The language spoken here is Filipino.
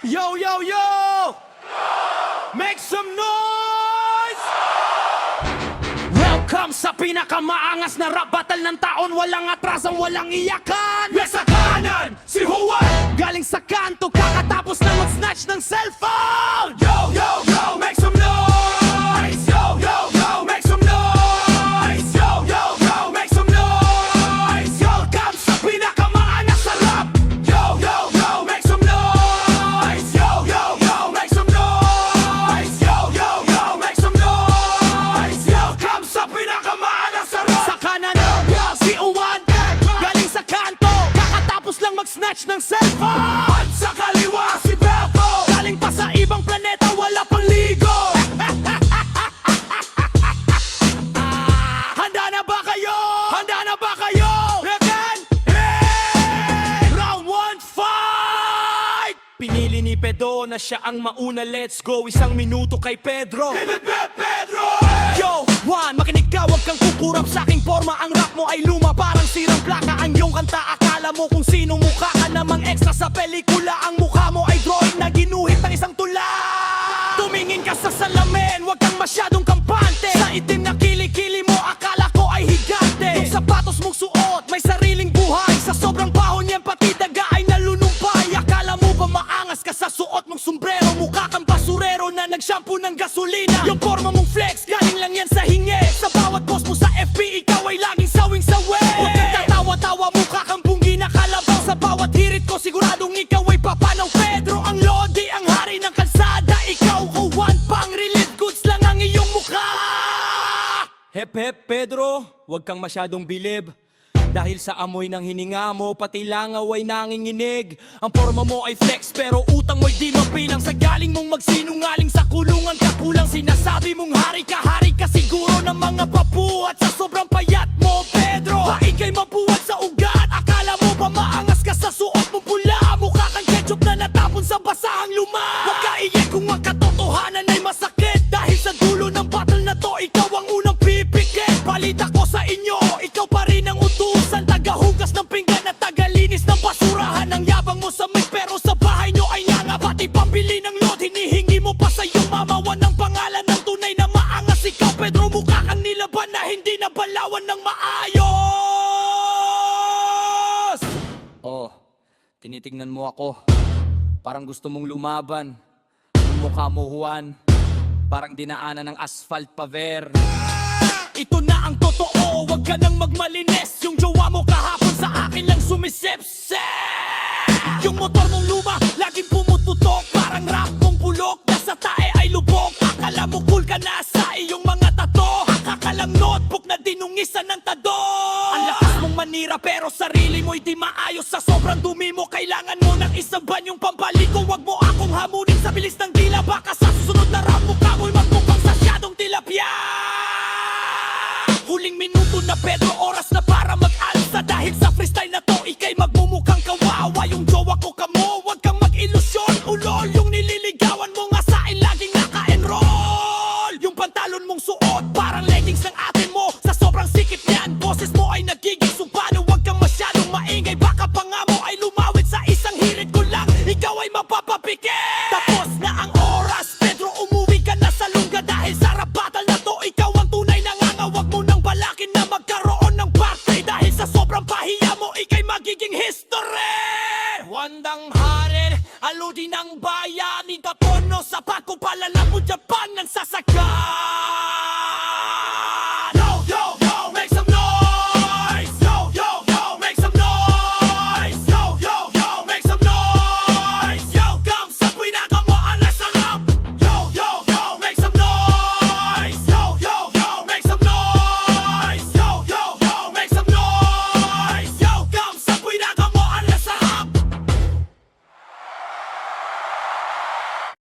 Yo, yo, yo! Make some noise! Welcome sa pinakamaangas na rap battle ng taon. Walang atrasang, walang iyakan. Nasa kanan, si Juan. Galing sa kanto, kakatapos na mag-snatch ng cellphone. Yo, yo, yo! Make some noise! Yo, yo, yo! Make some noise! Yo, yo, yo! Make some noise! Welcome sa pinakamaangas na rap. Yo, yo, yo! Make some noise! Yo, yo, yo! Make some noise! Yo, yo, yo! Make some noise! Welcome sa pinakamaangas na rap. Sa kanan, si Juan. Galing sa kanto, kakatapos lang mag-snatch ng cellphone. At sa kaliwa, si Belko. Galing pa sa ibang planeta, wala pang ligo. Handa na ba kayo? Handa na ba kayo? Again? Hey! Round 1, fight! Pinili ni Pedro na siya ang mauna, let's go. 1 minuto kay Pedro. Pedro! Yo, Juan, makinig ka, wag kang kukurap sa aking forma. Ang rap mo ay luma, parang sirang plaka. Ang iyong kanta, akala mo kung sino mukha ka namang extra sa pelikula. Ang mukha mo ay drawing na ginuhit ng isang tula. Tumingin ka sa salamin, wag kang masyadong kampante. Sa itim na kilikili mo, akala ko ay higante. Yung sapatos mong suot, may sariling buhay. Sa sobrang baho niyan, pati daga ay nalunumpay. Akala mo ba maangas ka sa suot mong sombrero? Mukha kang basurero na nagshampoo ng gasolina. Yung forma mong flex, galing lang yan sa hingi. Sa bawat post mo sa FB, ikaw ay laging sawing-sawi. Huwag kang tatawa-tawa, mukha kang bunggi na kalabaw. Sa bawat hirit ko, siguradong ikaw ay papanaw. Pedro ang lodi, ang hari ng kalsada. Ikaw, Juan, pang relief goods lang ang iyong mukha. Hep hep Pedro, huwag kang masyadong bilib. Dahil sa amoy ng hininga mo, pati langaw ay nanginginig. Ang forma mo ay flex, pero utang mo'y di mabilang. Sa galing mong magsinungaling, sa kulungan ka kulang. Sinasabi mong hari ka siguro ng mga papu. At sa sobrang payat mo, Pedro, ika'y mabuhat sa ugat. Akala mo ba maangas ka sa suot mo pula? Mukha kang ketchup na natapon sa basahang luma. Huwag ka iyak kung ang katotohanan ay masakit. Dahil sa dulo ng battle na to, ikaw ang unang pipikit. Balita ko sa inyo, ikaw pa rin ang utusan. Tagahugas ng pinggan at tagalinis ng basurahan. Ang yabang mo sa mic pero sa bahay nyo ay nganga. Pati pambili ng load, hinihingi mo pa sa iyong mama. Walang pangalan ng tunay na maangas. Ikaw, Pedro, mukha kang nilaban na hindi nabalawan ng maayos. Oh, tinitingnan mo ako, parang gusto mong lumaban. Ang mukha mo, Juan, parang dinaanan ng asphalt paver. Ito na ang totoo, wag ka nang magmalinis. Yung jowa mo kahapon sa akin lang sumisip-sip. Yung motor mong luma, laging pumututok. Parang rap mong bulok, nasa tae ay lubog. Akala mo cool ka na sa iyong mga tato. Akakalang notebook na dinungisan ng tado. Ang lakas mong manira pero sarili mo'y di maayos. Sa sobrang dumi mo, kailangan mo ng isang banyong pampaligo. Wag mo akong hamunin sa bilis ng dila. Baka sa susunod na rap mo ka mo'y magmukhang sasyadong tilapia. Huling minuto na Pedro, oras na para mag-alsa. Dahil sa freestyle na to, ika'y magmumukhang kawawa. Yung jowa ko kamo, wag kang mag-ilusyon. Ulol, yung nililigawan mo nga sa akin, laging naka-enroll. Yung pantalon mong suot, parang leggings ng atin mo. Sa sobrang sikip niyan, boses mo ay nagiging sumpano. Wag kang masyadong maingay, baka pa nga mo ay lumawit. Sa isang hirit ko lang, ikaw ay mapapapikit. Tapos na ang oras, Pedro, umuwi ka na sa lungga. Dahil sa rap battle na to, ikaw ang tunay na nganga. Wag mo nang balakin na magkaroon ng parte. Dahil sa sobrang pahiya mo, ika'y magiging history. Wandang harin, aludi ng bayan. Itapono sa pagkupalala mo, Japan ng sasakay.